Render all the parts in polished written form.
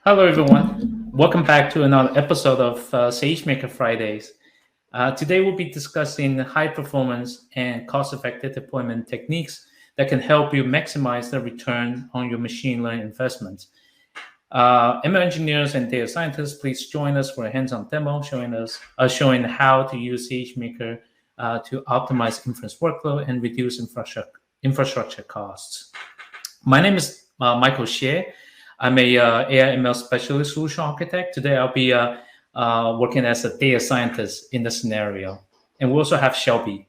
Hello, everyone. Welcome back to another episode of SageMaker Fridays. Today, we'll be discussing high performance and cost effective deployment techniques that can help you maximize the return on your machine learning investments. ML engineers and data scientists, please join us for a hands-on demo showing how to use SageMaker to optimize inference workload and reduce infrastructure costs. My name is Michael Xie. I'm a AI ML specialist solution architect. Today, I'll be working as a data scientist in the scenario. And we also have Shelby.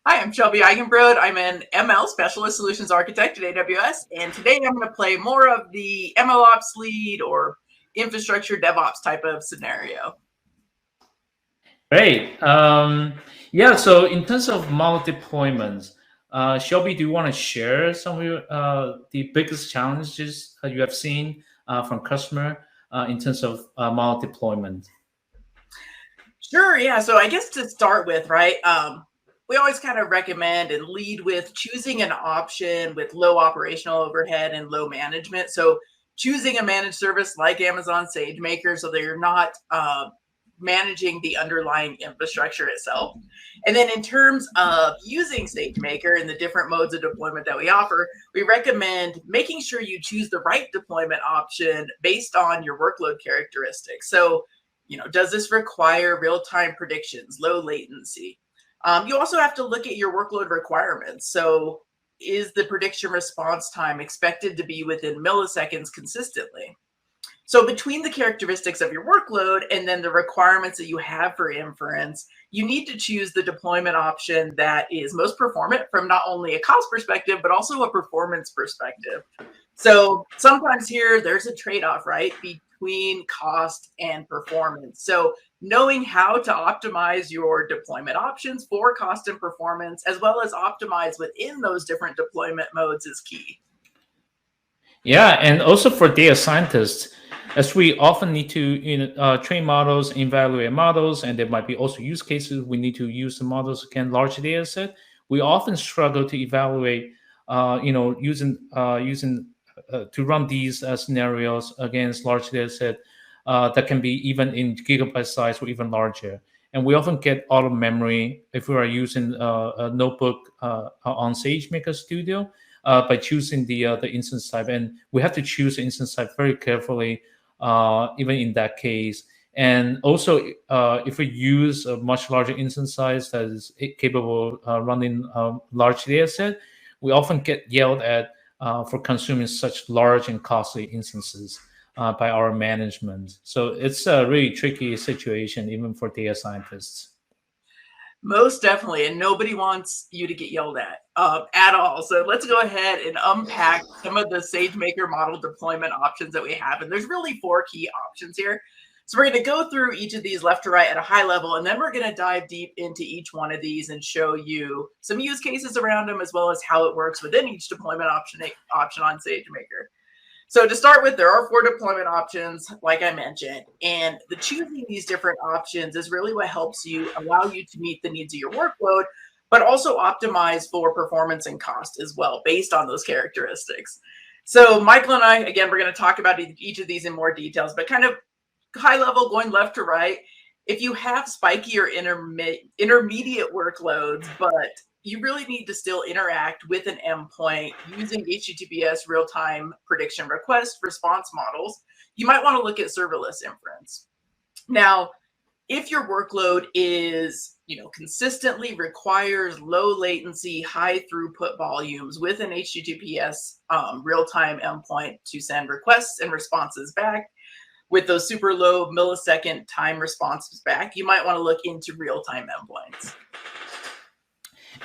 Hi, I'm Shelby Eigenbrod. I'm an ML specialist solutions architect at AWS. And today I'm going to play more of the ML ops lead or infrastructure DevOps type of scenario. Great. So in terms of model deployments, Shelby, do you want to share some of the biggest challenges you have seen from customer in terms of model deployment? Sure, yeah. So I guess to start with, right, we always kind of recommend and lead with choosing an option with low operational overhead and low management. So choosing a managed service like Amazon SageMaker so that you're not managing the underlying infrastructure itself. And then in terms of using SageMaker and the different modes of deployment that we offer, we recommend making sure you choose the right deployment option based on your workload characteristics. So, does this require real-time predictions, low latency? You also have to look at your workload requirements. So is the prediction response time expected to be within milliseconds consistently? So between the characteristics of your workload and then the requirements that you have for inference, you need to choose the deployment option that is most performant from not only a cost perspective, but also a performance perspective. So sometimes here there's a trade-off, right, between cost and performance. So knowing how to optimize your deployment options for cost and performance, as well as optimize within those different deployment modes is key. Yeah, and also for data scientists, as we often need to train models, evaluate models, and there might be also use cases we need to use the models against large data set. We often struggle to evaluate, using to run these scenarios against large data set that can be even in gigabyte size or even larger. And we often get out of memory if we are using a notebook on SageMaker Studio by choosing the instance type. And we have to choose the instance type very carefully, even in that case. And also, if we use a much larger instance size that is capable of running a large data set, we often get yelled at for consuming such large and costly instances by our management. So it's a really tricky situation, even for data scientists. Most definitely, and nobody wants you to get yelled at all. So let's go ahead and unpack some of the SageMaker model deployment options that we have. And there's really 4 key options here. So we're going to go through each of these left to right at a high level, and then we're going to dive deep into each one of these and show you some use cases around them, as well as how it works within each deployment option on SageMaker. So to start with, there are 4 deployment options, like I mentioned, and the choosing these different options is really what helps you allow you to meet the needs of your workload, but also optimize for performance and cost as well, based on those characteristics. So Michael and I, again, we're going to talk about each of these in more details, but kind of high level, going left to right. If you have spiky or intermediate workloads, but you really need to still interact with an endpoint using HTTPS real-time prediction request response models, you might want to look at serverless inference. Now, if your workload is, consistently requires low latency, high throughput volumes with an HTTPS real-time endpoint to send requests and responses back, with those super low millisecond time responses back, you might want to look into real-time endpoints.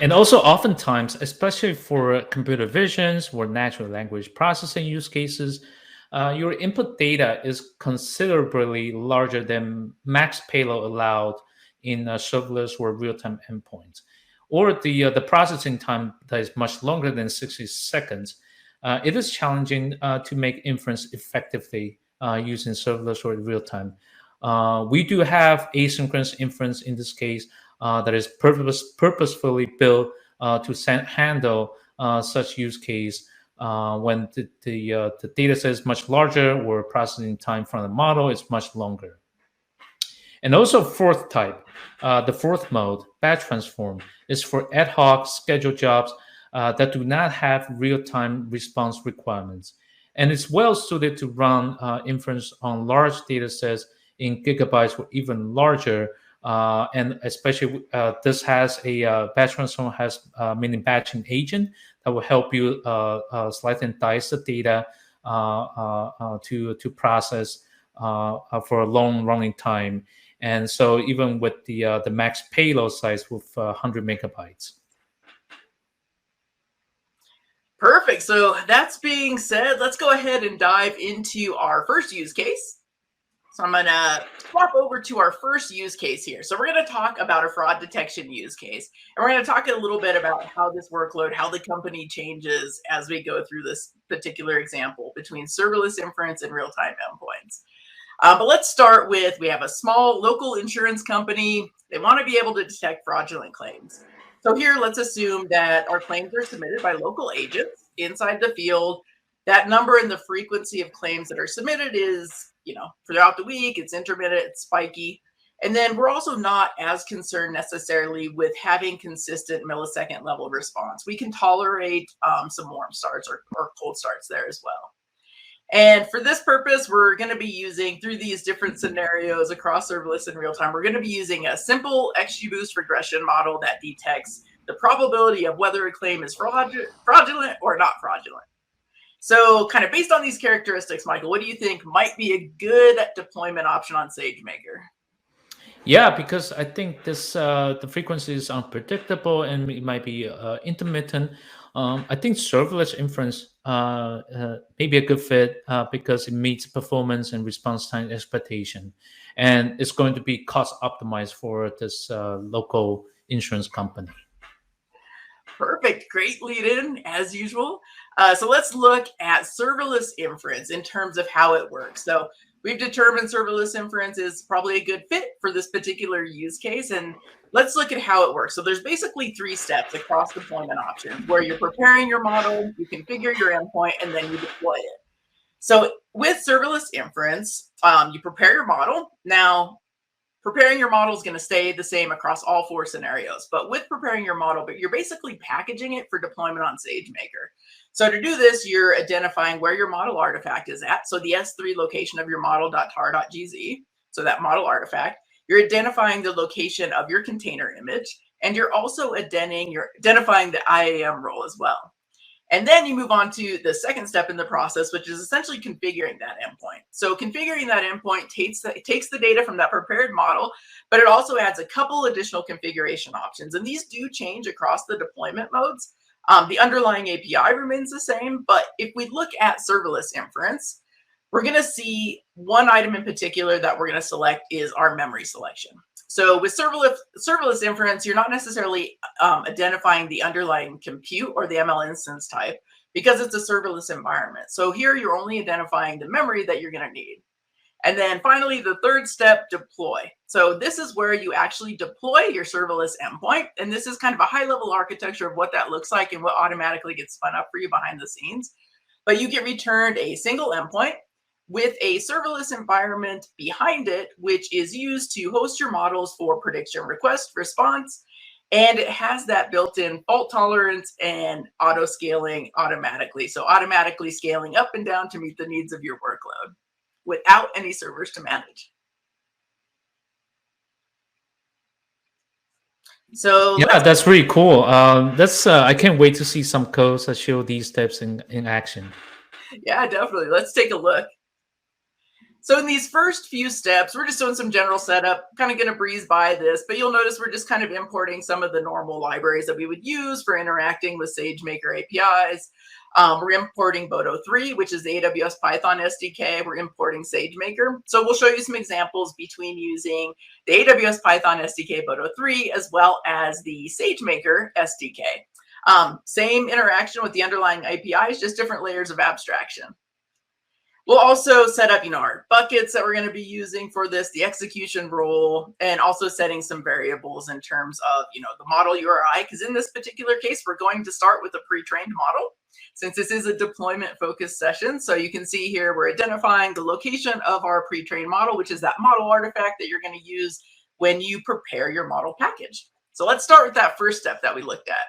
And also oftentimes, especially for computer visions or natural language processing use cases, your input data is considerably larger than max payload allowed in serverless or real-time endpoints. Or the processing time that is much longer than 60 seconds. It is challenging to make inference effectively using serverless or real-time. We do have asynchronous inference in this case, that is purposefully built handle such use case when the data set is much larger or processing time from the model is much longer. And also fourth type, the fourth mode, batch transform, is for ad hoc scheduled jobs that do not have real-time response requirements. And it's well suited to run inference on large data sets in gigabytes or even larger. And especially this has a batch transform has meaning batching agent that will help you slice and dice the data to process for a long running time. And so even with the max payload size with 100 megabytes. Perfect. So that's being said, let's go ahead and dive into our first use case. So I'm going to swap over to our first use case here. So we're going to talk about a fraud detection use case. And we're going to talk a little bit about how this workload, how the company changes as we go through this particular example between serverless inference and real-time endpoints. But let's start with, we have a small local insurance company. They want to be able to detect fraudulent claims. So here, let's assume that our claims are submitted by local agents inside the field. That number and the frequency of claims that are submitted is, throughout the week, it's intermittent, it's spiky. And then we're also not as concerned necessarily with having consistent millisecond level response. We can tolerate some warm starts or cold starts there as well. And for this purpose, we're going to be using, through these different scenarios across serverless and real time, we're going to be using a simple XGBoost regression model that detects the probability of whether a claim is fraudulent or not fraudulent. So kind of based on these characteristics, Michael, what do you think might be a good deployment option on SageMaker? Yeah, because I think this the frequency is unpredictable and it might be intermittent. I think serverless inference may be a good fit because it meets performance and response time expectation, and it's going to be cost optimized for this local insurance company. Perfect. Great lead in, as usual. So let's look at serverless inference in terms of how it works. So we've determined serverless inference is probably a good fit for this particular use case. And let's look at how it works. So there's basically 3 steps across deployment options where you're preparing your model, you configure your endpoint, and then you deploy it. So with serverless inference, you prepare your model. Now, preparing your model is going to stay the same across all 4 scenarios. But with preparing your model, you're basically packaging it for deployment on SageMaker. So to do this, you're identifying where your model artifact is at. So the S3 location of your model.tar.gz, so that model artifact. You're identifying the location of your container image, and you're also identifying the IAM role as well. And then you move on to the second step in the process, which is essentially configuring that endpoint. So configuring that endpoint takes the data from that prepared model, but it also adds a couple additional configuration options. And these do change across the deployment modes. The underlying API remains the same, but if we look at serverless inference, we're going to see one item in particular that we're going to select is our memory selection. So with serverless inference, you're not necessarily identifying the underlying compute or the ML instance type because it's a serverless environment. So here you're only identifying the memory that you're going to need. And then finally, the third step, deploy. So this is where you actually deploy your serverless endpoint. And this is kind of a high-level architecture of what that looks like and what automatically gets spun up for you behind the scenes. But you get returned a single endpoint with a serverless environment behind it, which is used to host your models for prediction, request, response, and it has that built-in fault tolerance and auto-scaling automatically. So automatically scaling up and down to meet the needs of your workload without any servers to manage. So yeah, that's really cool. I can't wait to see some codes that show these steps in action. Yeah, definitely. Let's take a look. So in these first few steps, we're just doing some general setup, kind of going to breeze by this, but you'll notice we're just kind of importing some of the normal libraries that we would use for interacting with SageMaker APIs. We're importing Boto 3, which is the AWS Python SDK. We're importing SageMaker. So we'll show you some examples between using the AWS Python SDK Boto 3 as well as the SageMaker SDK. Same interaction with the underlying APIs, just different layers of abstraction. We'll also set up, our buckets that we're going to be using for this, the execution role, and also setting some variables in terms of, the model URI. Because in this particular case, we're going to start with a pre-trained model, since this is a deployment-focused session. So you can see here, we're identifying the location of our pre-trained model, which is that model artifact that you're going to use when you prepare your model package. So let's start with that first step that we looked at.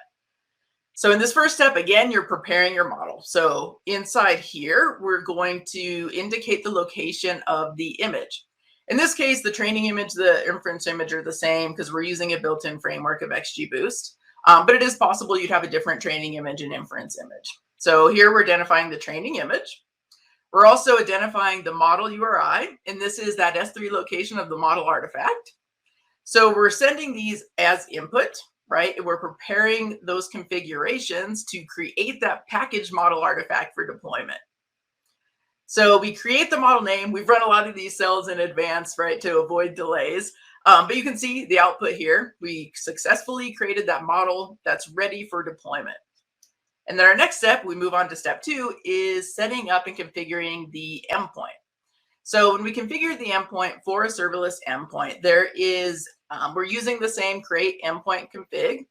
So in this first step, again, you're preparing your model. So inside here, we're going to indicate the location of the image. In this case, the training image, the inference image are the same because we're using a built-in framework of XGBoost. But it is possible you'd have a different training image and inference image. So here we're identifying the training image. We're also identifying the model URI, and this is that S3 location of the model artifact. So we're sending these as input, right? We're preparing those configurations to create that package model artifact for deployment. So we create the model name. We've run a lot of these cells in advance, right, to avoid delays. But you can see the output here. We successfully created that model that's ready for deployment. And then our next step, we move on to step 2, is setting up and configuring the endpoint. So when we configure the endpoint for a serverless endpoint, there is, we're using the same create endpoint config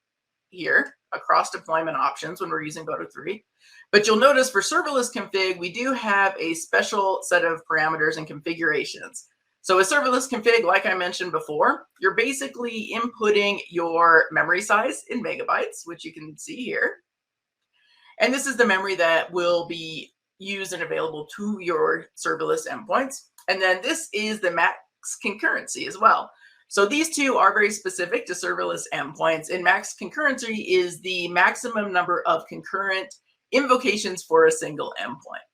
here across deployment options when we're using Boto 3. But you'll notice for serverless config, we do have a special set of parameters and configurations. So with serverless config, like I mentioned before, you're basically inputting your memory size in megabytes, which you can see here. And this is the memory that will be used and available to your serverless endpoints. And then this is the max concurrency as well. So these two are very specific to serverless endpoints, and max concurrency is the maximum number of concurrent invocations for a single endpoint.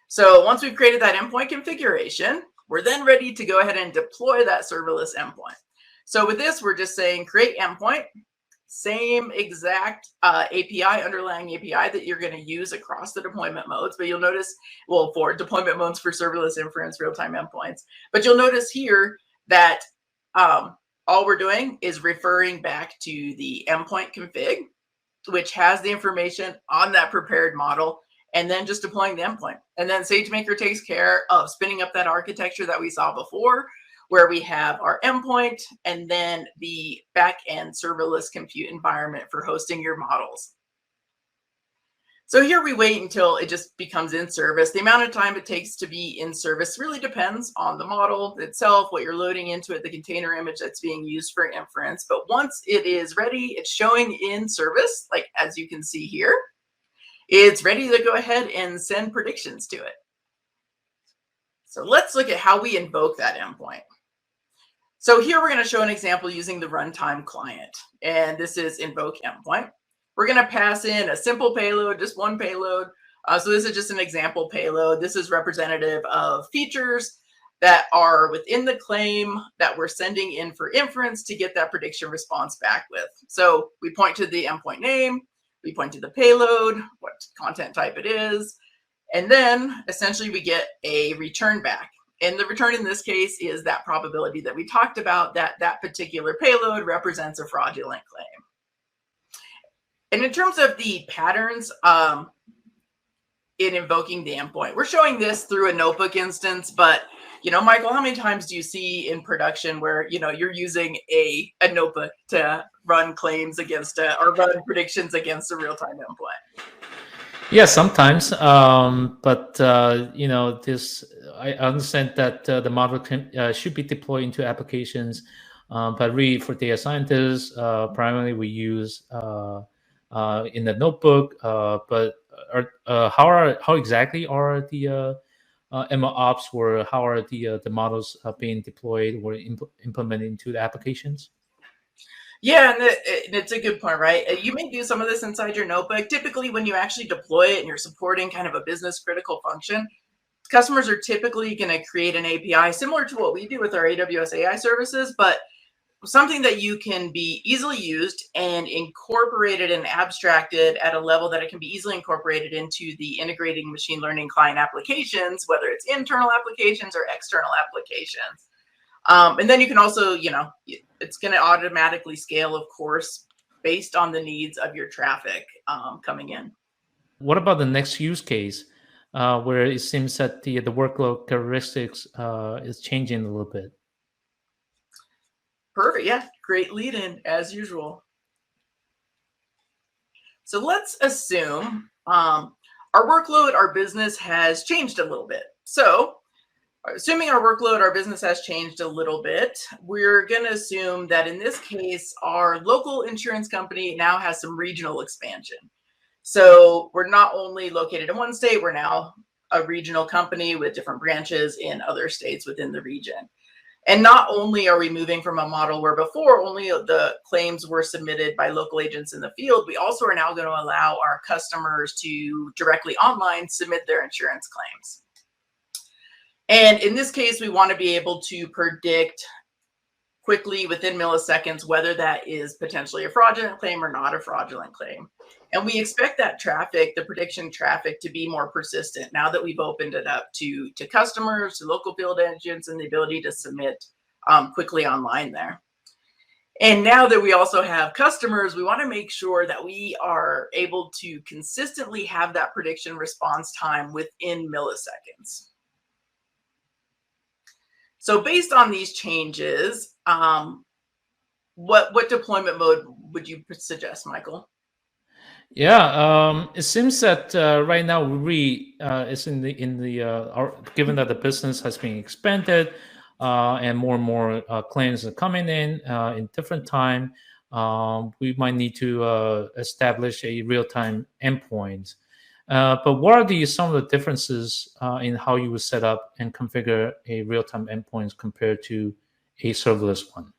So once we've created that endpoint configuration, we're then ready to go ahead and deploy that serverless endpoint. So with this, we're just saying create endpoint, same exact API, underlying API that you're going to use across the deployment modes. But you'll notice, well, for deployment modes for serverless inference, real-time endpoints. But you'll notice here that all we're doing is referring back to the endpoint config, which has the information on that prepared model, and then just deploying the endpoint. And then SageMaker takes care of spinning up that architecture that we saw before, where we have our endpoint and then the back-end serverless compute environment for hosting your models. So here we wait until it just becomes in service. The amount of time it takes to be in service really depends on the model itself, what you're loading into it, the container image that's being used for inference. But once it is ready, it's showing in service, like as you can see here. It's ready to go ahead and send predictions to it. So let's look at how we invoke that endpoint. So here we're going to show an example using the runtime client, and this is invoke endpoint. We're going to pass in a simple payload, just one payload. So this is just an example payload. This is representative of features that are within the claim that we're sending in for inference to get that prediction response back with. So we point to the endpoint name, we point to the payload, what content type it is, and then essentially we get a return back. And the return in this case is that probability that we talked about, that that particular payload represents a fraudulent claim. And in terms of the patterns in invoking the endpoint, we're showing this through a notebook instance, but Michael, how many times do you see in production where you're using a notebook to run claims against or run predictions against a real-time endpoint? Yeah, sometimes, but this I understand that the model should be deployed into applications, but really for data scientists, primarily we use in the notebook. But how exactly are the ML ops, or how are the models being deployed or implemented into the applications? Yeah, and it's a good point, right? You may do some of this inside your notebook. Typically, when you actually deploy it and you're supporting kind of a business critical function, customers are typically going to create an API similar to what we do with our AWS AI services, but something that you can be easily used and incorporated and abstracted at a level that it can be easily incorporated into the integrating machine learning client applications, whether it's internal applications or external applications. And then you can also, it's going to automatically scale, of course, based on the needs of your traffic coming in. What about the next use case? where it seems that the workload characteristics is changing a little bit. Perfect. Yeah, great lead in as usual. So let's assume our workload, our business has changed a little bit. So assuming our workload, our business has changed a little bit, we're going to assume that in this case, our local insurance company now has some regional expansion. So we're not only located in one state, we're now a regional company with different branches in other states within the region. And not only are we moving from a model where before only the claims were submitted by local agents in the field, we also are now going to allow our customers to directly online submit their insurance claims. And in this case, we want to be able to predict quickly within milliseconds whether that is potentially a fraudulent claim or not a fraudulent claim. And we expect that traffic, the prediction traffic, to be more persistent now that we've opened it up to customers, to local field agents, and the ability to submit quickly online there. And now that we also have customers, we want to make sure that we are able to consistently have that prediction response time within milliseconds. So based on these changes, what deployment mode would you suggest, Michael? Yeah, it seems that right now it's given that the business has been expanded and more claims are coming in different time. We might need to establish a real-time endpoint. But what are some of the differences in how you would set up and configure a real-time endpoint compared to a serverless one?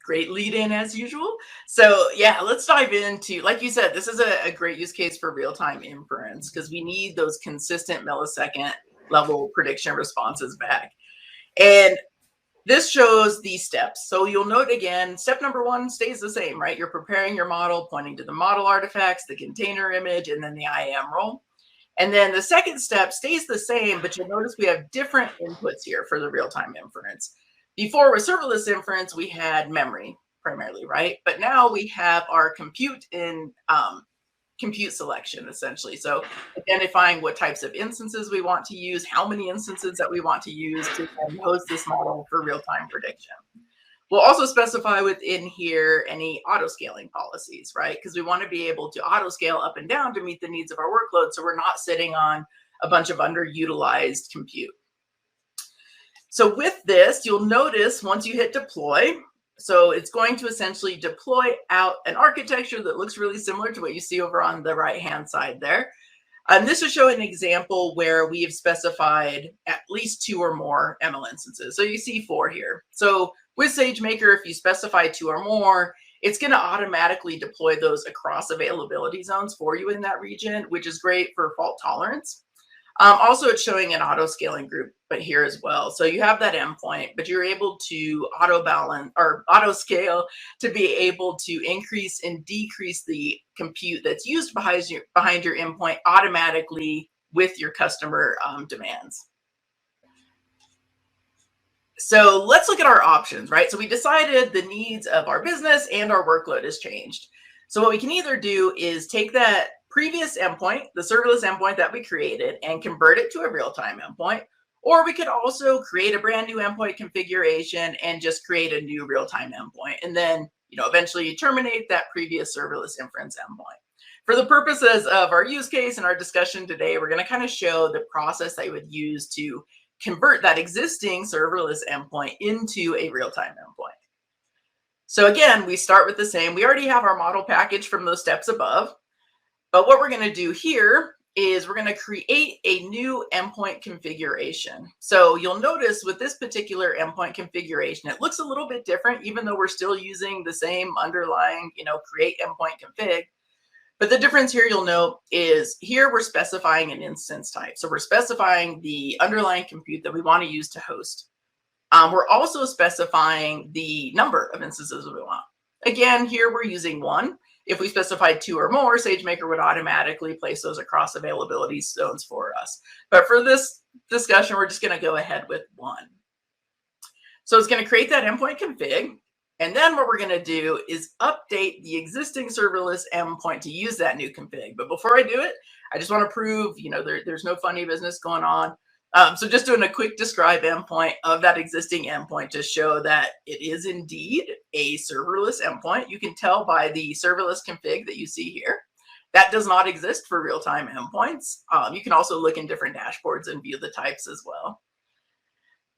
Great lead in as usual. So yeah, let's dive into, like you said, this is a great use case for real-time inference because we need those consistent millisecond level prediction responses back. And this shows these steps. So you'll note again, step number one stays the same, right? You're preparing your model, pointing to the model artifacts, the container image, and then the IAM role. And then the second step stays the same, but you'll notice we have different inputs here for the real-time inference. Before with serverless inference, we had memory primarily, right? But now we have our compute in compute selection, essentially. So identifying what types of instances we want to use, how many instances that we want to use to host this model for real-time prediction. We'll also specify within here any auto-scaling policies, right? Because we want to be able to auto-scale up and down to meet the needs of our workload so we're not sitting on a bunch of underutilized compute. So with this, you'll notice once you hit deploy, so it's going to essentially deploy out an architecture that looks really similar to what you see over on the right-hand side there. And this will show an example where we have specified at least 2 or more ML instances. So you see 4 here. So with SageMaker, if you specify 2 or more, it's going to automatically deploy those across availability zones for you in that region, which is great for fault tolerance. Also, it's showing an auto scaling group, but here as well. So you have that endpoint, but you're able to auto balance or auto scale to be able to increase and decrease the compute that's used behind your endpoint automatically with your customer demands. So let's look at our options, right? So we decided the needs of our business and our workload has changed. So what we can either do is take that previous endpoint, the serverless endpoint that we created, and convert it to a real-time endpoint, or we could also create a brand new endpoint configuration and just create a new real-time endpoint, and then eventually terminate that previous serverless inference endpoint. For the purposes of our use case and our discussion today, we're going to kind of show the process that you would use to convert that existing serverless endpoint into a real-time endpoint. So again, we start with the same. We already have our model package from those steps above. But what we're going to do here is we're going to create a new endpoint configuration. So you'll notice with this particular endpoint configuration, it looks a little bit different, even though we're still using the same underlying, create endpoint config. But the difference here you'll note is here we're specifying an instance type. So we're specifying the underlying compute that we want to use to host. We're also specifying the number of instances we want. Again, here we're using 1. If we specified 2 or more, SageMaker would automatically place those across availability zones for us. But for this discussion, we're just going to go ahead with 1. So it's going to create that endpoint config. And then what we're going to do is update the existing serverless endpoint to use that new config. But before I do it, I just want to prove, there's no funny business going on. So just doing a quick describe endpoint of that existing endpoint to show that it is indeed a serverless endpoint. You can tell by the serverless config that you see here. That does not exist for real-time endpoints. You can also look in different dashboards and view the types as well.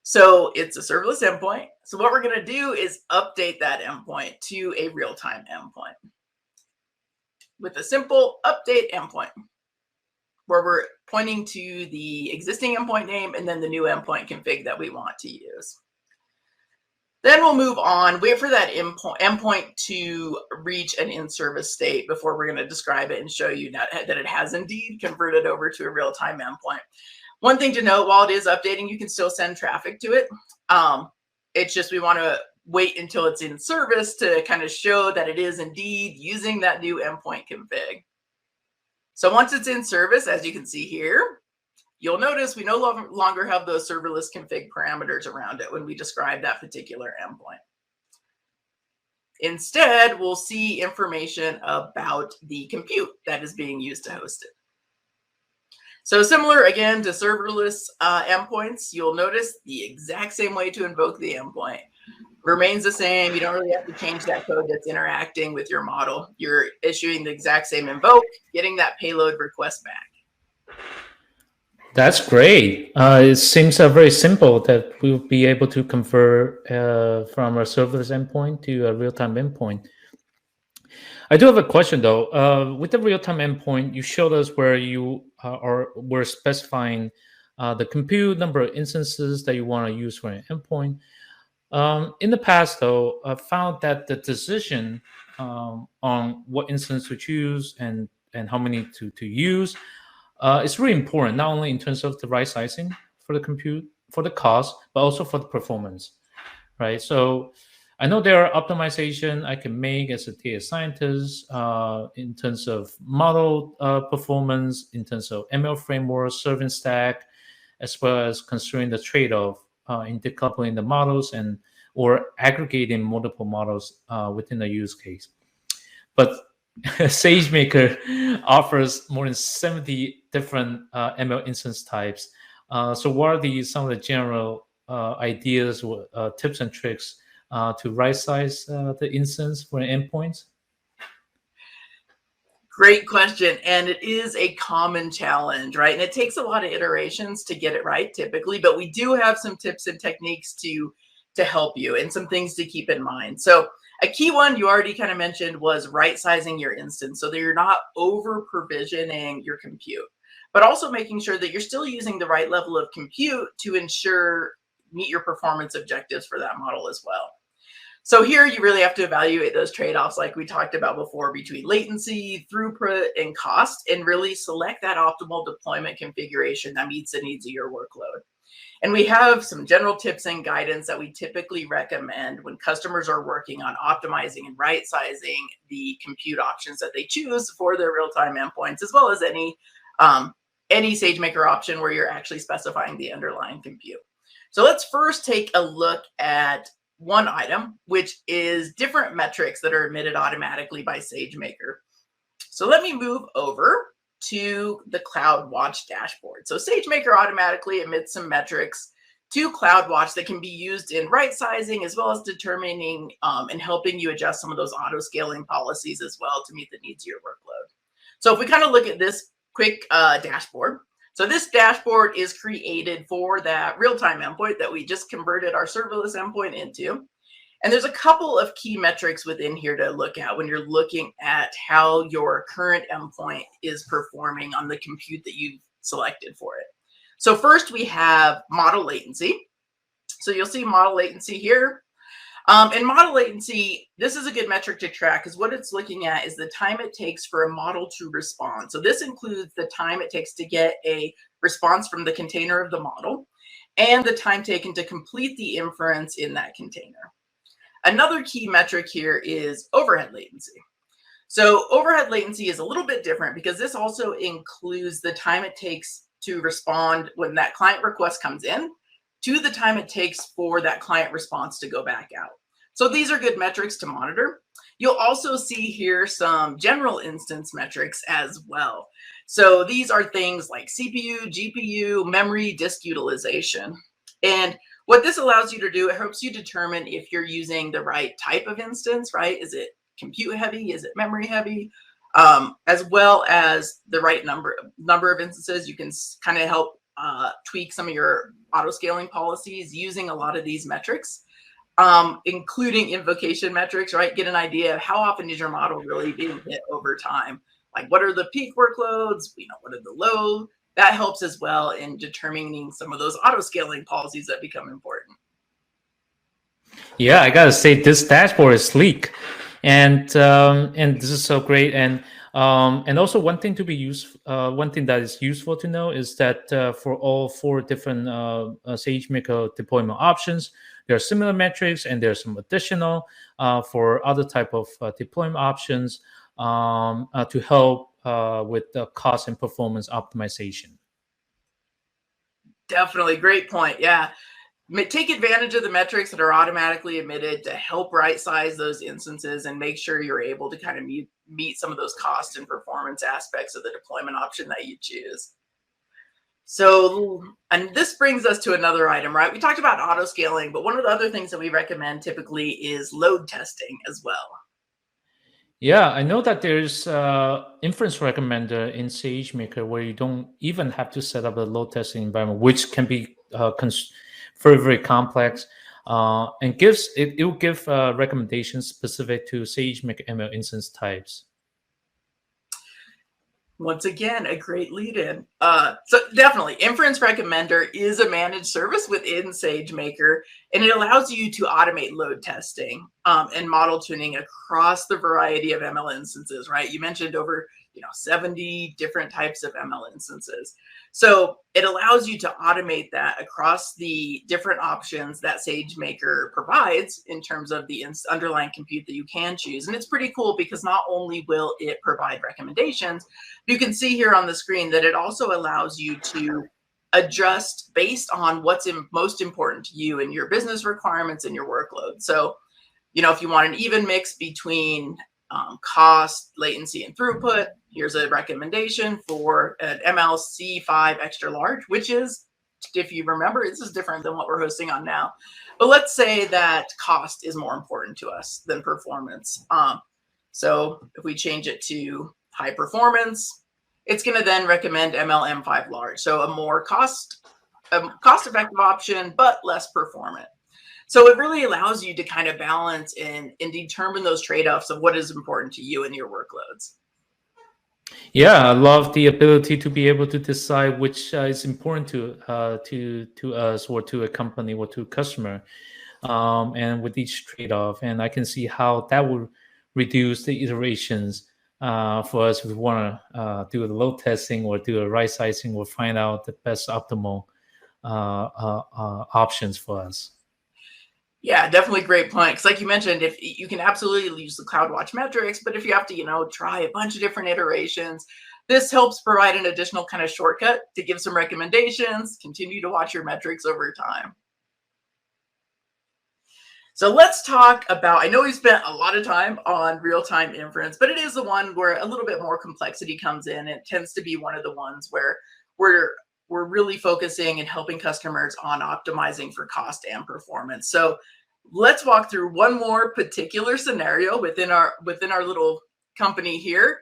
So it's a serverless endpoint. So what we're going to do is update that endpoint to a real-time endpoint with a simple update endpoint, where we're pointing to the existing endpoint name and then the new endpoint config that we want to use. Then we'll move on, wait for that endpoint to reach an in-service state before we're going to describe it and show you that it has indeed converted over to a real-time endpoint. One thing to note, while it is updating, you can still send traffic to it. It's just we want to wait until it's in service to kind of show that it is indeed using that new endpoint config. So once it's in service, as you can see here, you'll notice we no longer have those serverless config parameters around it when we describe that particular endpoint. Instead, we'll see information about the compute that is being used to host it. So similar, again, to serverless endpoints, you'll notice the exact same way to invoke the endpoint remains the same. You don't really have to change that code that's interacting with your model. You're issuing the exact same invoke, getting that payload request back. That's great. It seems very simple that we'll be able to convert from a serverless endpoint to a real-time endpoint. I do have a question though. With the real-time endpoint, you showed us where you were specifying the compute number of instances that you want to use for an endpoint. In the past, though, I found that the decision on what instance to choose and how many to use is really important, not only in terms of the right sizing for the compute, for the cost, but also for the performance, right? So I know there are optimization I can make as a data scientist in terms of model performance, in terms of ML framework, serving stack, as well as considering the trade-off in decoupling the models or aggregating multiple models within a use case. But SageMaker offers more than 70 different ML instance types. So what are some of the general ideas, tips and tricks to right size the instance for an endpoint? Great question. And it is a common challenge, right? And it takes a lot of iterations to get it right typically, but we do have some tips and techniques to help you and some things to keep in mind. So a key one you already kind of mentioned was right sizing your instance so that you're not over provisioning your compute, but also making sure that you're still using the right level of compute to meet your performance objectives for that model as well. So here you really have to evaluate those trade-offs like we talked about before between latency, throughput, and cost, and really select that optimal deployment configuration that meets the needs of your workload. And we have some general tips and guidance that we typically recommend when customers are working on optimizing and right-sizing the compute options that they choose for their real-time endpoints, as well as any SageMaker option where you're actually specifying the underlying compute. So let's first take a look at one item, which is different metrics that are emitted automatically by SageMaker. So let me move over to the CloudWatch dashboard. So SageMaker automatically emits some metrics to CloudWatch that can be used in right sizing as well as determining and helping you adjust some of those auto scaling policies as well to meet the needs of your workload. So if we kind of look at this quick dashboard, so this dashboard is created for that real-time endpoint that we just converted our serverless endpoint into. And there's a couple of key metrics within here to look at when you're looking at how your current endpoint is performing on the compute that you've selected for it. So first we have model latency. So you'll see model latency here. And model latency, this is a good metric to track because what it's looking at is the time it takes for a model to respond. So this includes the time it takes to get a response from the container of the model and the time taken to complete the inference in that container. Another key metric here is overhead latency. So overhead latency is a little bit different because this also includes the time it takes to respond when that client request comes in to the time it takes for that client response to go back out. So these are good metrics to monitor. You'll also see here some general instance metrics as well. So these are things like CPU, GPU, memory, disk utilization. And what this allows you to do, it helps you determine if you're using the right type of instance, right? Is it compute heavy? Is it memory heavy? As well as the right number of instances. You can kind of help tweak some of your auto scaling policies using a lot of these metrics, including invocation metrics, right? Get an idea of how often is your model really being hit over time. Like what are the peak workloads? What are the low? That helps as well in determining some of those auto scaling policies that become important. Yeah, I gotta say this dashboard is sleek, and this is so great. And also one thing to be one thing that is useful to know is that for all 4 different SageMaker deployment options, there are similar metrics, and there's some additional for other type of deployment options to help with the cost and performance optimization. Definitely, great point. Yeah. Take advantage of the metrics that are automatically emitted to help right size those instances and make sure you're able to kind of meet some of those cost and performance aspects of the deployment option that you choose. So, and this brings us to another item, right? We talked about auto scaling, but one of the other things that we recommend typically is load testing as well. Yeah, I know that there's inference recommender in SageMaker where you don't even have to set up a load testing environment, which can be very, very complex, and it will give recommendations specific to SageMaker ML instance types. Once again, a great lead-in. So definitely, Inference Recommender is a managed service within SageMaker, and it allows you to automate load testing and model tuning across the variety of ML instances, right? You mentioned over 70 different types of ML instances. So it allows you to automate that across the different options that SageMaker provides in terms of the underlying compute that you can choose. And it's pretty cool because not only will it provide recommendations, you can see here on the screen that it also allows you to adjust based on what's most important to you and your business requirements and your workload. So, if you want an even mix between cost, latency, and throughput, here's a recommendation for an MLC5 extra large, which is, if you remember, this is different than what we're hosting on now. But let's say that cost is more important to us than performance. So if we change it to high performance, it's going to then recommend MLM5 large. So a more cost-effective option, but less performant. So it really allows you to kind of balance and determine those trade-offs of what is important to you and your workloads. Yeah, I love the ability to be able to decide which is important to us or to a company or to a customer, and with each trade-off. And I can see how that would reduce the iterations for us if we want to do the load testing or do a right sizing or find out the best optimal options for us. Yeah, definitely great point. Because like you mentioned, if you can absolutely use the CloudWatch metrics, but if you have to, try a bunch of different iterations, this helps provide an additional kind of shortcut to give some recommendations, continue to watch your metrics over time. So let's talk about, I know we spent a lot of time on real-time inference, but it is the one where a little bit more complexity comes in. It tends to be one of the ones where we're really focusing and helping customers on optimizing for cost and performance. So let's walk through one more particular scenario within our little company here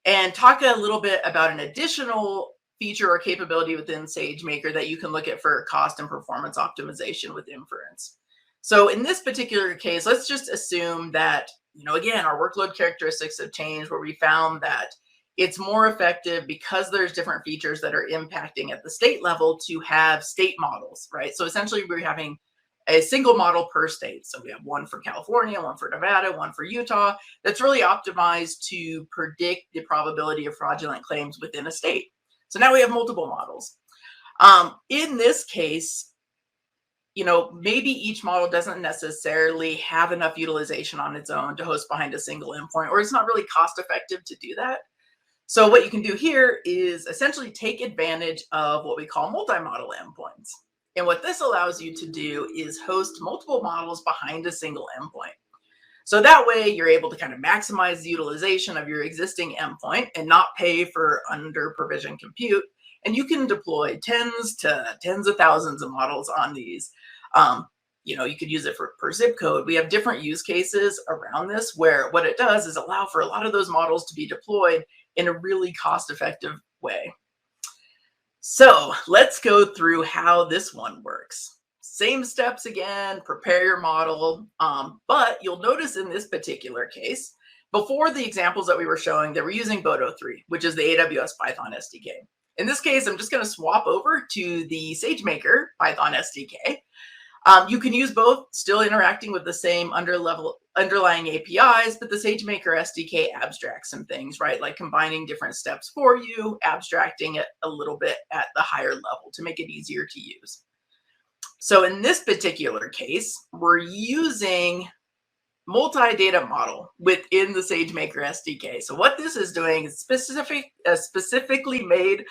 and talk a little bit about an additional feature or capability within SageMaker that you can look at for cost and performance optimization with inference. So in this particular case, let's just assume that, again, our workload characteristics have changed where we found that it's more effective because there's different features that are impacting at the state level to have state models, right? So essentially we're having a single model per state. So we have one for California, one for Nevada, one for Utah, that's really optimized to predict the probability of fraudulent claims within a state. So now we have multiple models. In this case, maybe each model doesn't necessarily have enough utilization on its own to host behind a single endpoint, or it's not really cost effective to do that. So what you can do here is essentially take advantage of what we call multi-model endpoints. And what this allows you to do is host multiple models behind a single endpoint. So that way you're able to kind of maximize the utilization of your existing endpoint and not pay for under provisioned compute. And you can deploy tens of thousands of models on these. You could use it per zip code. We have different use cases around this where what it does is allow for a lot of those models to be deployed in a really cost-effective way. So let's go through how this one works. Same steps again, prepare your model. But you'll notice in this particular case, before the examples that we were showing, that we're using Boto 3, which is the AWS Python SDK. In this case, I'm just going to swap over to the SageMaker Python SDK. You can use both, still interacting with the same underlying APIs, but the SageMaker SDK abstracts some things, right? Like combining different steps for you, abstracting it a little bit at the higher level to make it easier to use. So in this particular case, we're using multi-data model within the SageMaker SDK. So what this is doing is specifically made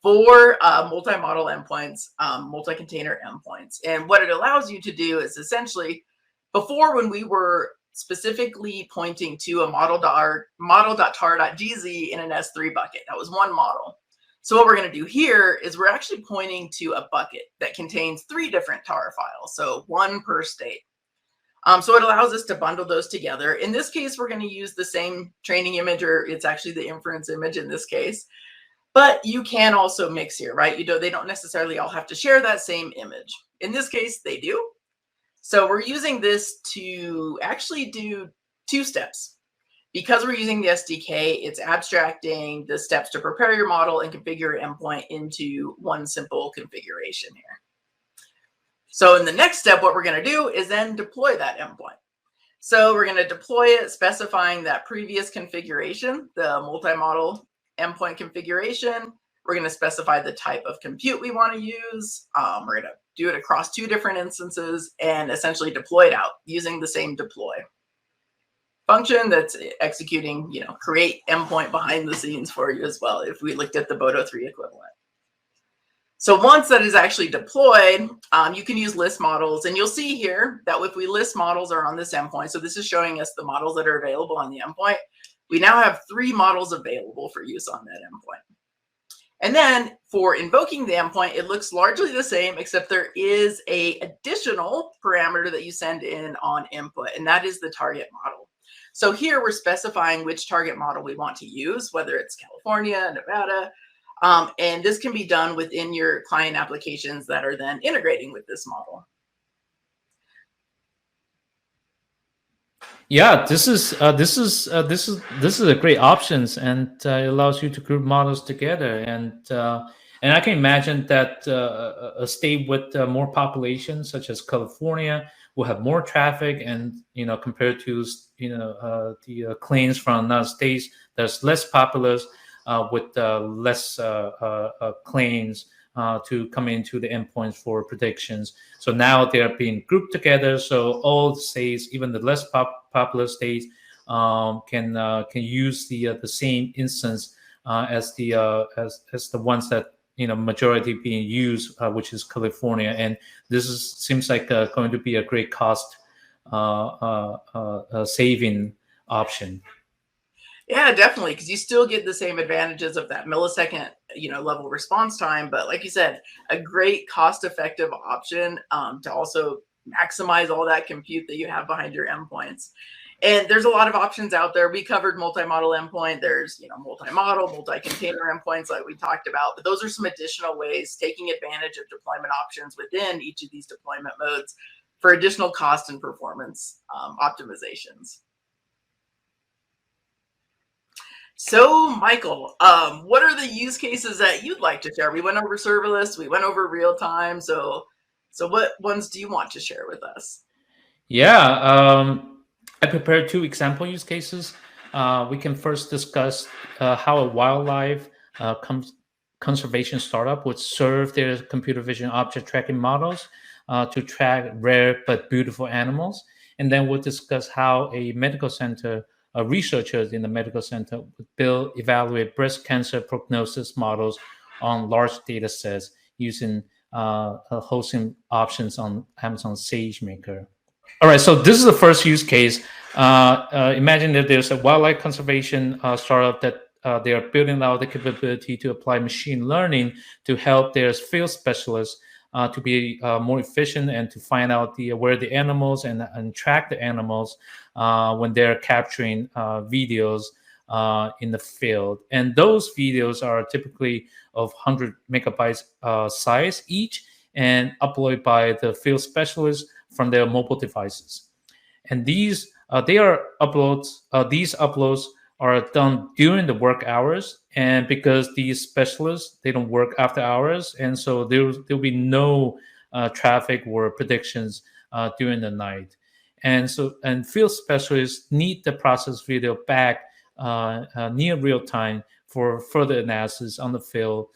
for multi-model endpoints, multi-container endpoints. And what it allows you to do is essentially, before when we were specifically pointing to a model.tar.gz in an S3 bucket, that was one model. So what we're going to do here is we're actually pointing to a bucket that contains 3 different tar files, so 1 per state. So it allows us to bundle those together. In this case, we're going to use the same training image, or it's actually the inference image in this case. But you can also mix here, right? They don't necessarily all have to share that same image. In this case, they do. So we're using this to actually do 2 steps. Because we're using the SDK, it's abstracting the steps to prepare your model and configure your endpoint into one simple configuration here. So in the next step, what we're going to do is then deploy that endpoint. So we're going to deploy it specifying that previous configuration, the multi-model endpoint configuration. We're going to specify the type of compute we want to use. We're going to do it across 2 different instances and essentially deploy it out using the same deploy function that's executing, create endpoint behind the scenes for you as well, if we looked at the Boto 3 equivalent. So once that is actually deployed, you can use list models. And you'll see here that if we list models are on this endpoint, so this is showing us the models that are available on the endpoint. We now have 3 models available for use on that endpoint. And then for invoking the endpoint, it looks largely the same, except there is an additional parameter that you send in on input, and that is the target model. So here we're specifying which target model we want to use, whether it's California, Nevada, and this can be done within your client applications that are then integrating with this model. Yeah, this is a great options, and it allows you to group models together. And I can imagine that a state with more population, such as California, will have more traffic, and compared to the claims from another states that's less populous, with less claims to come into the endpoints for predictions. So now they're being grouped together. So all states, even the less popular states, can use the same instance as the ones that majority being used, which is California. And this seems like going to be a great cost saving option. Yeah, definitely, because you still get the same advantages of that millisecond, level response time. But like you said, a great cost-effective option to also maximize all that compute that you have behind your endpoints. And there's a lot of options out there. We covered multi-model endpoint. There's, multi-model, multi-container endpoints like we talked about. But those are some additional ways taking advantage of deployment options within each of these deployment modes for additional cost and performance optimizations. So, Michael, what are the use cases that you'd like to share? We went over serverless, we went over real time. So what ones do you want to share with us? Yeah, I prepared 2 example use cases. We can first discuss how a wildlife conservation startup would serve their computer vision object tracking models to track rare but beautiful animals. And then we'll discuss how a medical center researchers in the medical center would evaluate breast cancer prognosis models on large data sets using hosting options on Amazon SageMaker. All right, so this is the first use case. Imagine that there's a wildlife conservation startup that they are building out the capability to apply machine learning to help their field specialists to be more efficient and to find out where the animals and track the animals when they're capturing videos in the field. And those videos are typically of 100 megabytes size each and uploaded by the field specialists from their mobile devices. And these uploads are done during the work hours, and because these specialists they don't work after hours, and so there'll be no traffic or predictions during the night. And field specialists need the process video back near real time for further analysis on the field,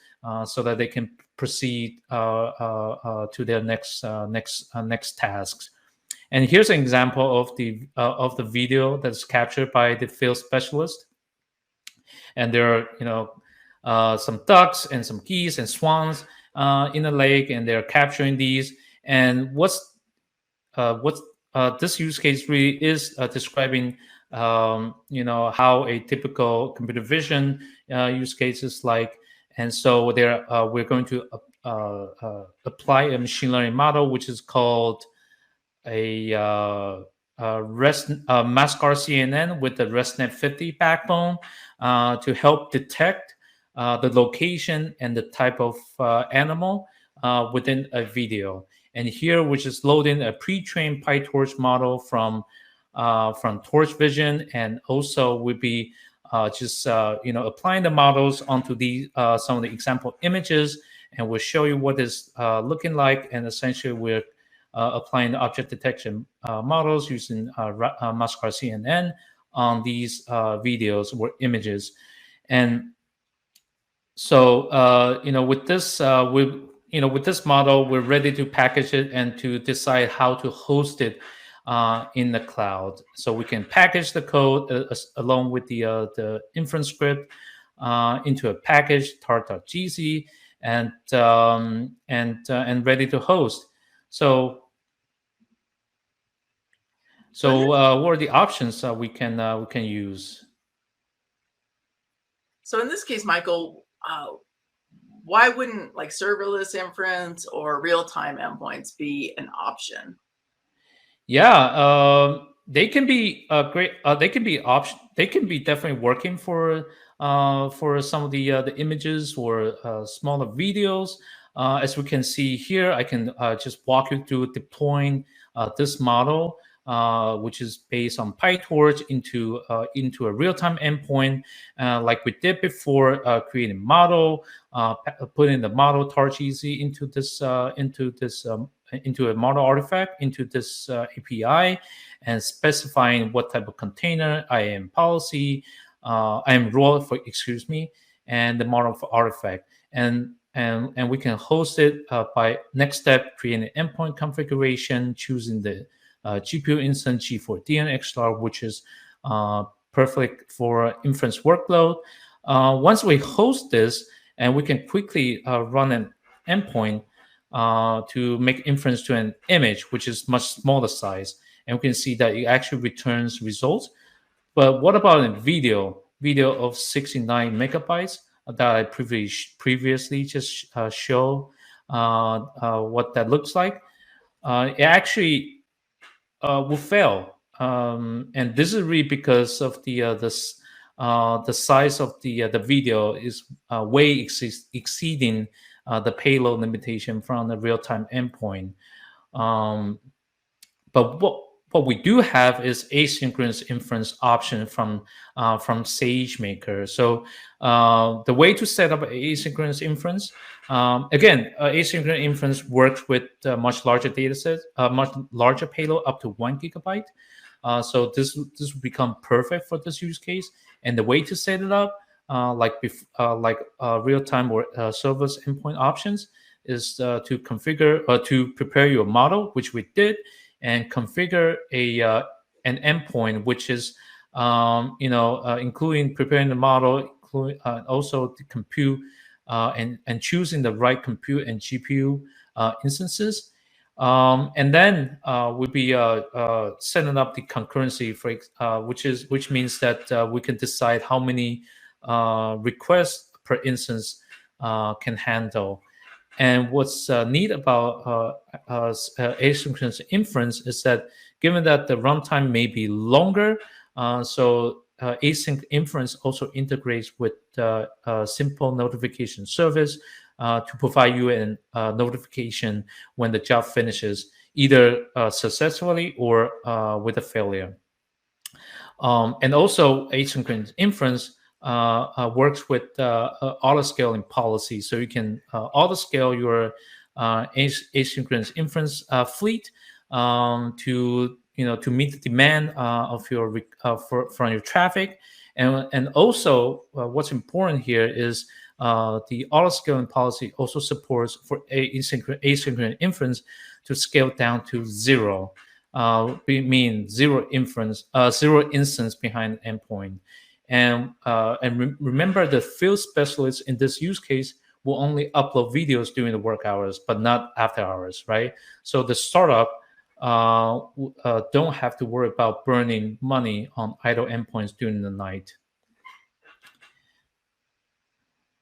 so that they can proceed to their next tasks. And here's an example of the video that's captured by the field specialist. And there are some ducks and some geese and swans in the lake, and they're capturing these. And what's this use case really is describing how a typical computer vision use case is like. And so we're going to apply a machine learning model, which is called a Mascar CNN with the ResNet 50 backbone to help detect the location and the type of animal within a video. And here we're just loading a pre-trained PyTorch model from Torch Vision, and also we'll be applying the models onto some of the example images, and we'll show you what it's looking like. And essentially we're applying object detection models using Mascar CNN on these videos or images. And so with this with this model, we're ready to package it and to decide how to host it in the cloud. So we can package the code along with the inference script into a package tart.gz and ready to host. So what are the options we can use? So in this case, Michael, why wouldn't like serverless inference or real-time endpoints be an option? Yeah, they can be great. They can be They can be definitely working for some of the images or smaller videos. As we can see here, I can just walk you through deploying this model, which is based on PyTorch into a real-time endpoint, like we did before, creating model, putting the model TorchEZ into a model artifact into this API, and specifying what type of container, IAM policy, IAM role for, and the model for artifact. And we can host it by next step, creating an endpoint configuration, choosing the GPU instance G4 DNX which is perfect for inference workload. Once we host this, and we can quickly run an endpoint to make inference to an image, which is much smaller size, and we can see that it actually returns results. But what about a video of 69 megabytes that I previously just show what that looks like? It actually will fail, and this is really because of the size of the video is way exceeding the payload limitation from the real-time endpoint. But what we do have is asynchronous inference option from SageMaker. So the way to set up asynchronous inference, again, asynchronous inference works with much larger data sets, much larger payload, up to 1 gigabyte. So this will become perfect for this use case. And the way to set it up, like real-time or serverless endpoint options, is to configure or to prepare your model, which we did, and configure an endpoint, which is including preparing the model, also the compute and choosing the right compute and GPU instances. And then we'll be setting up the concurrency, which means that we can decide how many requests per instance can handle. And what's neat about asynchronous inference is that given that the runtime may be longer, so async inference also integrates with simple notification service to provide you a notification when the job finishes, either successfully or with a failure. And also, asynchronous inference works with auto-scaling policy, so you can auto-scale your asynchronous inference fleet to meet the demand of your from your traffic, and also what's important here is the auto-scaling policy also supports for asynchronous inference to scale down to zero. We mean zero instance behind endpoint. And remember, the field specialists in this use case will only upload videos during the work hours, but not after hours, right? So the startup don't have to worry about burning money on idle endpoints during the night.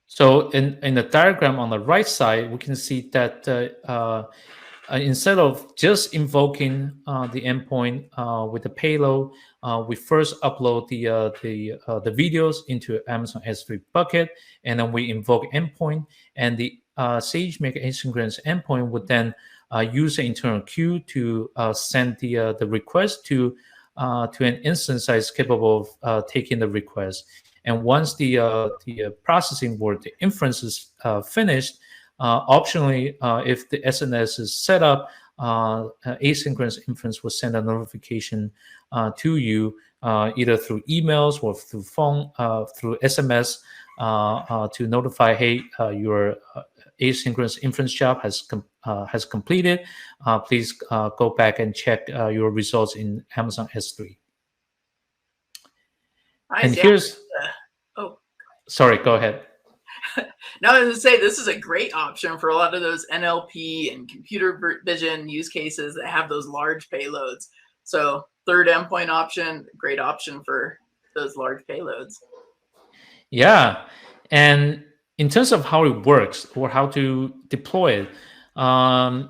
So in the diagram on the right side, we can see that instead of just invoking the endpoint with the payload, we first upload the videos into Amazon S3 bucket, and then we invoke endpoint, and the SageMaker asynchronous endpoint would then use the internal queue to send the request to an instance that is capable of taking the request. And once the processing work, the inference is finished, optionally, if the SNS is set up, asynchronous inference will send a notification to you either through emails or through phone, through SMS to notify, hey, your asynchronous inference job has completed. Please go back and check your results in Amazon S3. And here's sorry, go ahead. Now, I was going to say, this is a great option for a lot of those NLP and computer vision use cases that have those large payloads. So third endpoint option, great option for those large payloads. Yeah. And in terms of how it works or how to deploy it,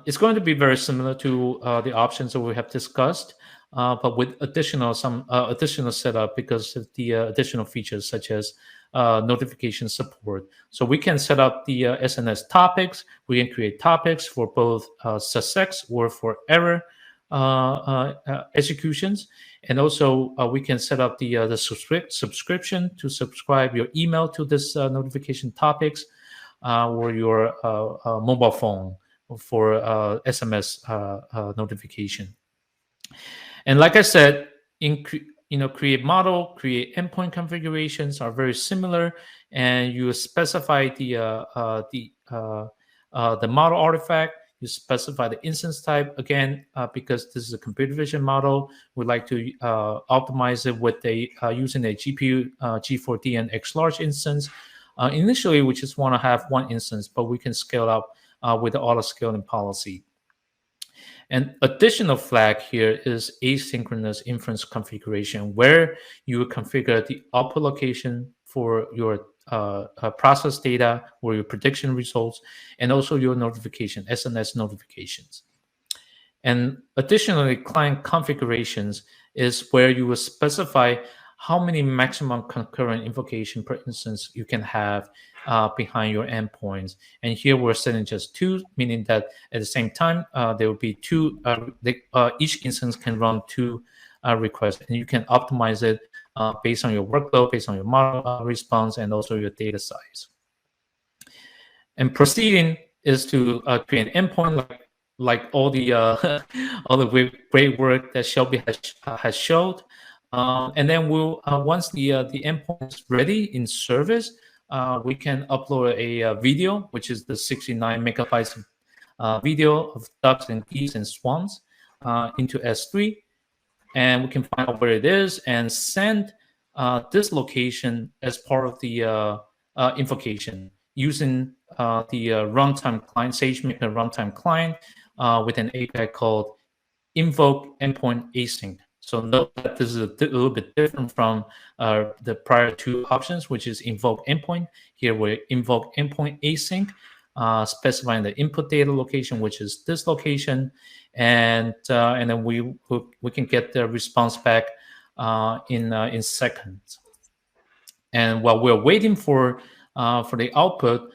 it's going to be very similar to the options that we have discussed, but with additional setup because of the additional features such as notification support. So we can set up the SNS topics. We can create topics for both success or for error executions, and also we can set up the subscription to subscribe your email to this notification topics or your mobile phone for SMS notification. And like I said, create model, create endpoint configurations are very similar, and you specify the model artifact. You specify the instance type again because this is a computer vision model. We like to optimize it with using a GPU G4D and XLarge instance. Initially, we just want to have one instance, but we can scale up with the auto scaling policy. An additional flag here is asynchronous inference configuration, where you configure the output location for your process data or your prediction results, and also your notification, SNS notifications. And additionally, client configurations is where you will specify how many maximum concurrent invocation per instance you can have behind your endpoints. And here we're setting just 2, meaning that at the same time, there will be 2, each instance can run 2 requests, and you can optimize it based on your workload, based on your model response, and also your data size. And proceeding is to create an endpoint like all the all the great work that Shelby has showed. And then we'll once the endpoint is ready in service, we can upload a video, which is the 69 megabytes video of ducks and geese and swans into S3, and we can find out where it is and send this location as part of the invocation using the runtime client, SageMaker runtime client, with an API called invoke endpoint async. So note that this is a little bit different from the prior two options, which is invoke endpoint. Here we invoke endpoint async, specifying the input data location, which is this location, and then we can get the response back in seconds. And while we're waiting for the output,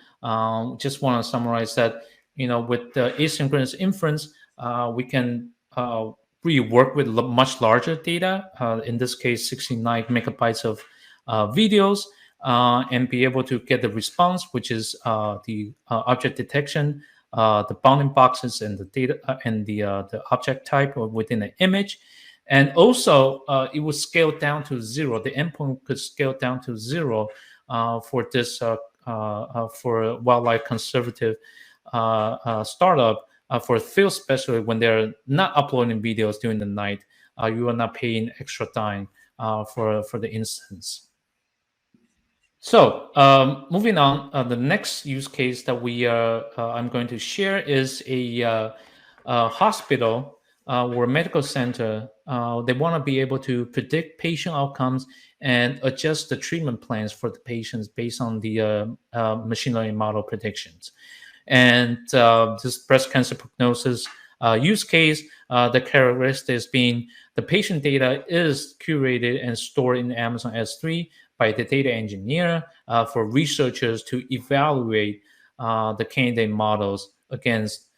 just want to summarize that with the asynchronous inference, we can really work with much larger data. In this case, 69 megabytes of videos, and be able to get the response, which is the object detection, the bounding boxes, and the data and the object type within the image. And also, it would scale down to zero. The endpoint could scale down to zero for this for a wildlife conservative startup, for field specialists when they're not uploading videos during the night. You are not paying extra time for the instance. So moving on, the next use case that I'm going to share is a hospital or medical center. They want to be able to predict patient outcomes and adjust the treatment plans for the patients based on the machine learning model predictions. And this breast cancer prognosis use case, the characteristics being the patient data is curated and stored in Amazon S3 by the data engineer for researchers to evaluate the candidate models against.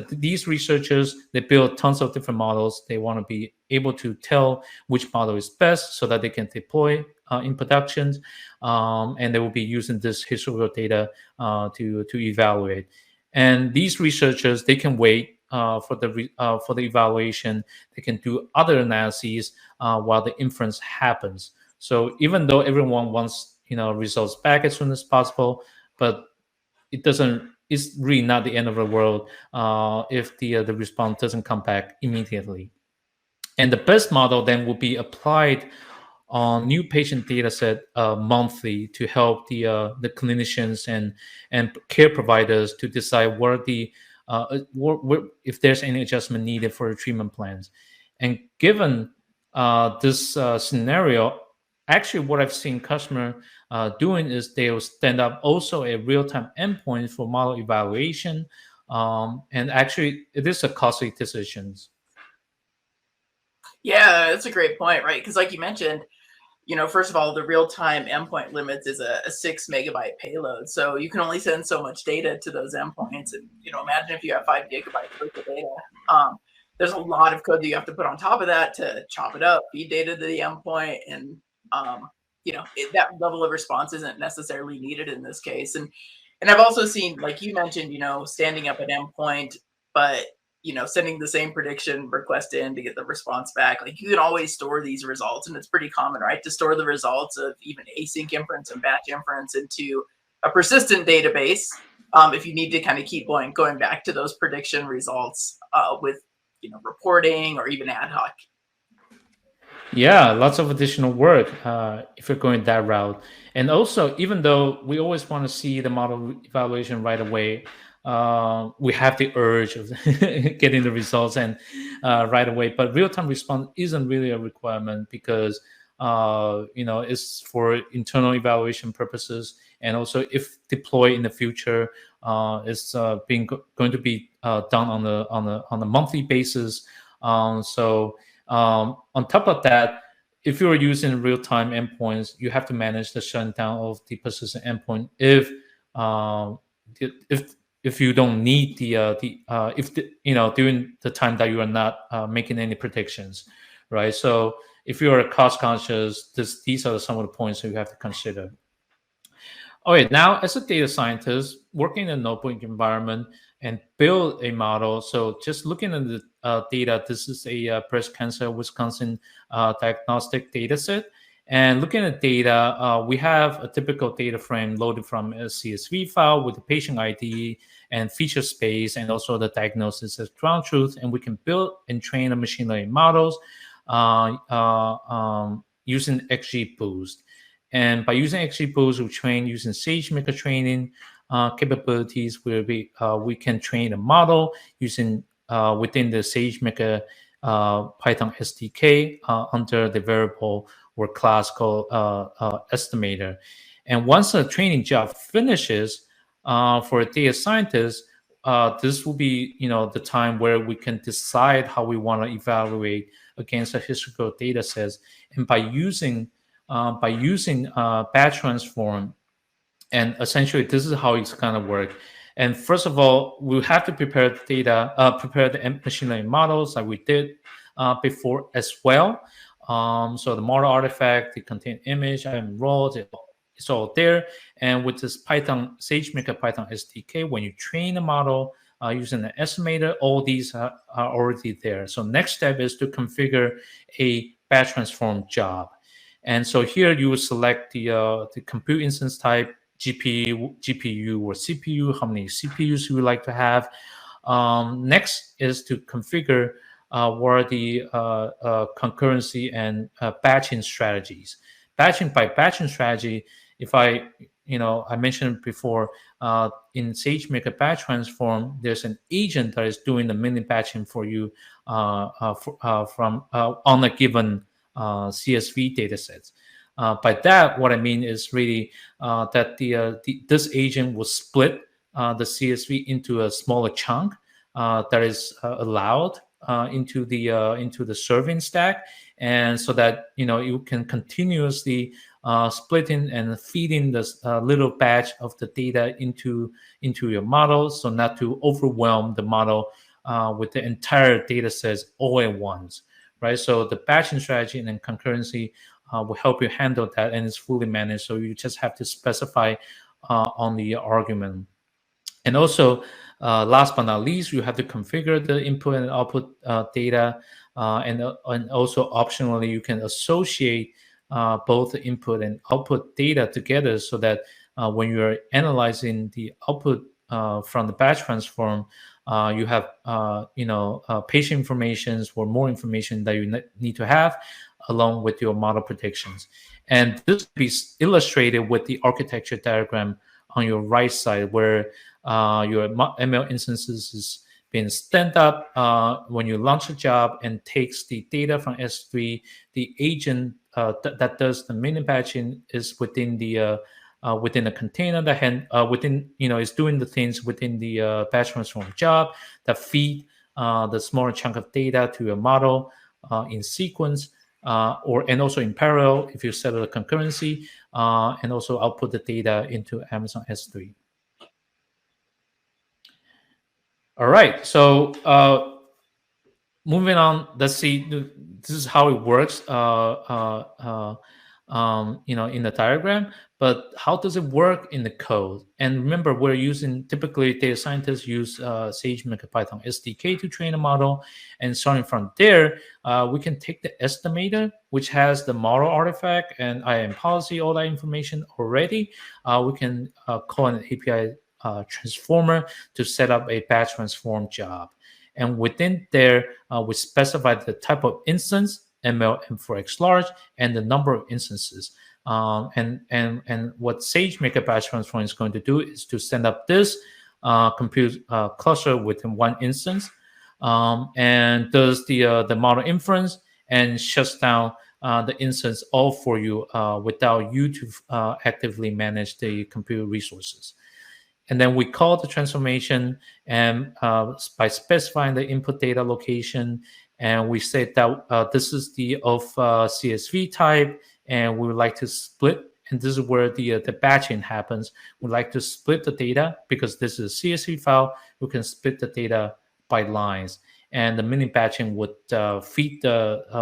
These researchers, they build tons of different models. They want to be able to tell which model is best so that they can deploy in productions. And they will be using this historical data to evaluate. And these researchers, they can wait for the evaluation. They can do other analyses while the inference happens. So even though everyone wants results back as soon as possible, but it's really not the end of the world if the response doesn't come back immediately. And the best model then will be applied on new patient data set monthly to help the clinicians and care providers to decide if there's any adjustment needed for the treatment plans. And given this scenario, actually what I've seen customer doing is they will stand up also a real-time endpoint for model evaluation. And actually it is a costly decision. Yeah, that's a great point, right? Because like you mentioned, first of all, the real-time endpoint limits is a 6 megabyte payload. So you can only send so much data to those endpoints. And, imagine if you have 5 gigabytes worth of data. There's a lot of code that you have to put on top of that to chop it up, feed data to the endpoint. And, that level of response isn't necessarily needed in this case. And I've also seen, like you mentioned, standing up an endpoint, but sending the same prediction request in to get the response back. Like you can always store these results, and it's pretty common, right, to store the results of even async inference and batch inference into a persistent database. If you need to kind of keep going back to those prediction results with reporting or even ad hoc. Yeah, lots of additional work if you're going that route. And also, even though we always want to see the model evaluation right away, we have the urge of getting the results and right away. But real-time response isn't really a requirement because it's for internal evaluation purposes, and also if deployed in the future, it's going to be done on a monthly basis. On top of that, if you're using real-time endpoints, you have to manage the shutdown of the persistent endpoint if you don't need during the time that you are not making any predictions, right? So if you are cost conscious, these are some of the points that you have to consider. All right, now as a data scientist working in a notebook environment and build a model. So just looking at the data, this is a breast cancer Wisconsin diagnostic data set. And looking at data, we have a typical data frame loaded from a CSV file with the patient ID and feature space, and also the diagnosis as ground truth. And we can build and train a machine learning models using XGBoost. And by using XGBoost, we train using SageMaker training capabilities, where we can train a model using within the SageMaker Python SDK under the variable or class called estimator. And once the training job finishes, for a data scientist, this will be the time where we can decide how we want to evaluate against a historical data sets. And by using batch transform, and essentially this is how it's going to work. And first of all, we have to prepare the data, prepare the machine learning models like we did before as well. So the model artifact, the content image, I enrolled, it's all there. And with this Python SageMaker Python SDK, when you train the model using the estimator, all these are already there. So next step is to configure a batch transform job. And so here you will select the compute instance type, GPU or CPU, how many CPUs you would like to have. Next is to configure what are the concurrency and batching strategies. Batching strategy, if I mentioned before, in SageMaker batch transform, there's an agent that is doing the mini batching for you from on a given CSV data sets. By that, what I mean is really that this agent will split the CSV into a smaller chunk that is allowed into the serving stack, and so that you can continuously splitting and feeding this little batch of the data into your model, so not to overwhelm the model with the entire data sets all at once, right? So the batching strategy and then concurrency will help you handle that, and it's fully managed. So you just have to specify on the argument. And also, last but not least, you have to configure the input and output data, and also optionally you can associate both the input and output data together, so that when you are analyzing the output from the batch transform, you have patient information or more information that you need to have along with your model predictions. And this will be illustrated with the architecture diagram on your right side, where your ML instances is being stand up when you launch a job and takes the data from S3. The agent that does the mini batching is within the container that is doing the things within the batch transform job that feed the smaller chunk of data to your model in sequence, and also in parallel if you set a concurrency, and also output the data into Amazon S3. All right, so moving on, let's see. This is how it works, in the diagram. But how does it work in the code? And remember, we're using typically data scientists use SageMaker Python SDK to train a model, and starting from there, we can take the estimator, which has the model artifact and IAM policy, all that information already. We can call an API transformer to set up a batch transform job. And within there, we specify the type of instance, ML M4X large, and the number of instances. And what SageMaker batch transform is going to do is to send up this compute cluster within one instance, and does the model inference and shuts down the instance all for you without you to actively manage the compute resources. And then we call the transformation, and by specifying the input data location, and we say that this is the of CSV type, and we would like to split. And this is where the batching happens. We'd like to split the data because this is a CSV file. We can split the data by lines, and the mini batching would feed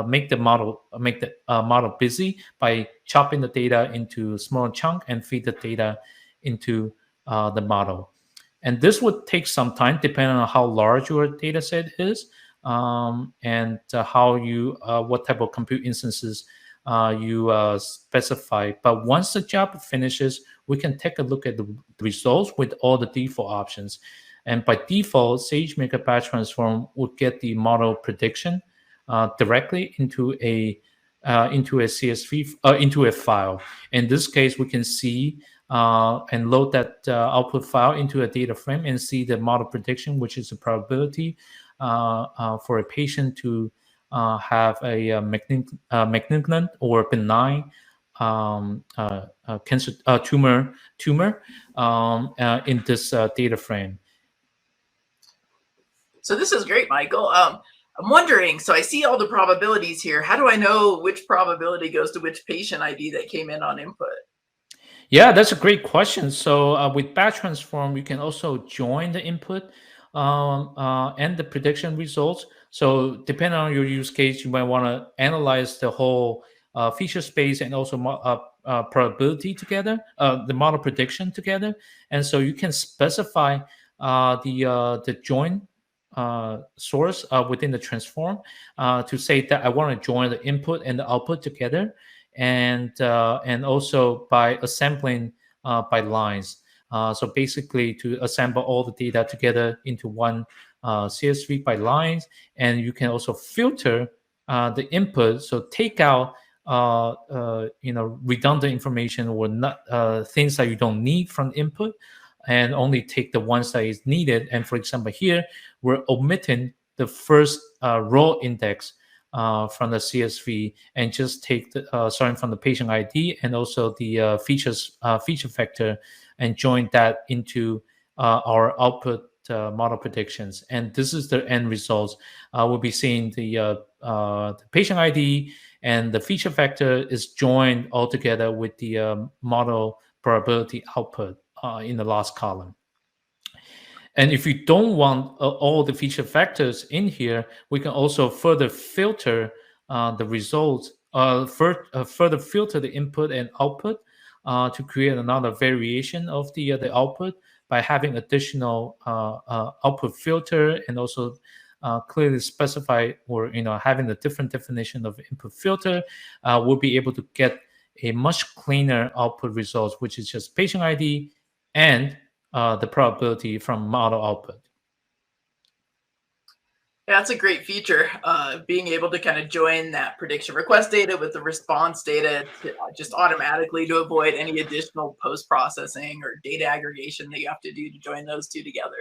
make the model busy by chopping the data into small chunk and feed the data into the model. And this would take some time depending on how large your data set is, and how you what type of compute instances you specify. But once the job finishes, we can take a look at the results with all the default options. And by default, SageMaker batch transform would get the model prediction directly into a into a CSV, into a file. In this case, we can see and load that output file into a data frame and see the model prediction, which is the probability for a patient to have a malignant or benign cancer tumor in this data frame. So this is great, Michael. I'm wondering, so I see all the probabilities here. How do I know which probability goes to which patient ID that came in on input? Yeah, that's a great question. So with batch transform, you can also join the input and the prediction results. So depending on your use case, you might want to analyze the whole feature space and also probability together, the model prediction together. And so you can specify the join source within the transform to say that I want to join the input and the output together, and also by assembling by lines. So basically, to assemble all the data together into one CSV by lines, and you can also filter the input. So take out redundant information or not things that you don't need from input, and only take the ones that is needed. And for example, here we're omitting the first row index from the CSV and just take the starting from the patient ID and also the feature vector and join that into our output model predictions. And this is the end results. We'll be seeing the patient ID and the feature vector is joined all together with the model probability output in the last column. And if you don't want all the feature vectors in here, we can also further filter the results, further filter the input and output to create another variation of the output by having additional output filter, and also clearly specify, or having a different definition of input filter. We'll be able to get a much cleaner output results, which is just patient ID and the probability from model output. Yeah, that's a great feature, being able to kind of join that prediction request data with the response data to, just automatically, to avoid any additional post-processing or data aggregation that you have to do to join those two together.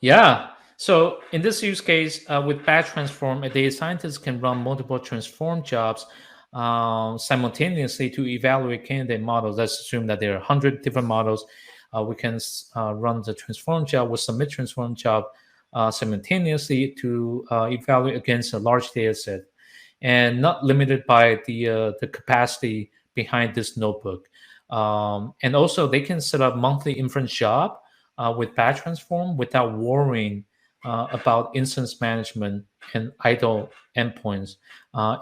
Yeah. So in this use case, with batch transform, a data scientist can run multiple transform jobs simultaneously to evaluate candidate models. Let's assume that there are 100 different models. We can run the transform job, or submit transform job simultaneously to evaluate against a large data set, and not limited by the capacity behind this notebook. And also, they can set up monthly inference job with batch transform without worrying about instance management and idle endpoints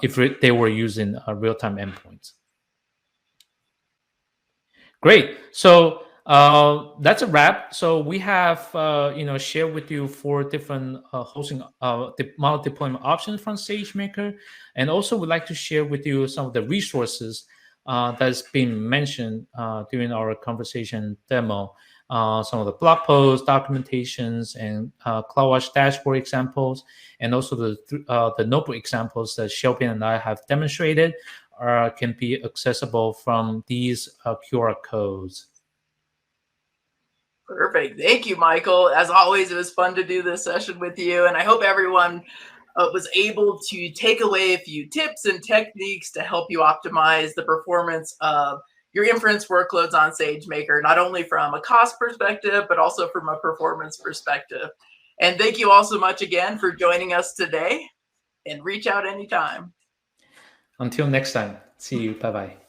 if they were using real-time endpoints. Great. So that's a wrap. So we have shared with you 4 different hosting model deployment options from SageMaker, and also would like to share with you some of the resources that's been mentioned during our conversation demo. Some of the blog posts, documentations, and CloudWatch dashboard examples, and also the notebook examples that Shelby and I have demonstrated can be accessible from these QR codes. Perfect. Thank you, Michael. As always, it was fun to do this session with you, and I hope everyone was able to take away a few tips and techniques to help you optimize the performance of your inference workloads on SageMaker, not only from a cost perspective, but also from a performance perspective. And thank you all so much again for joining us today, and reach out anytime. Until next time, see you. Bye-bye.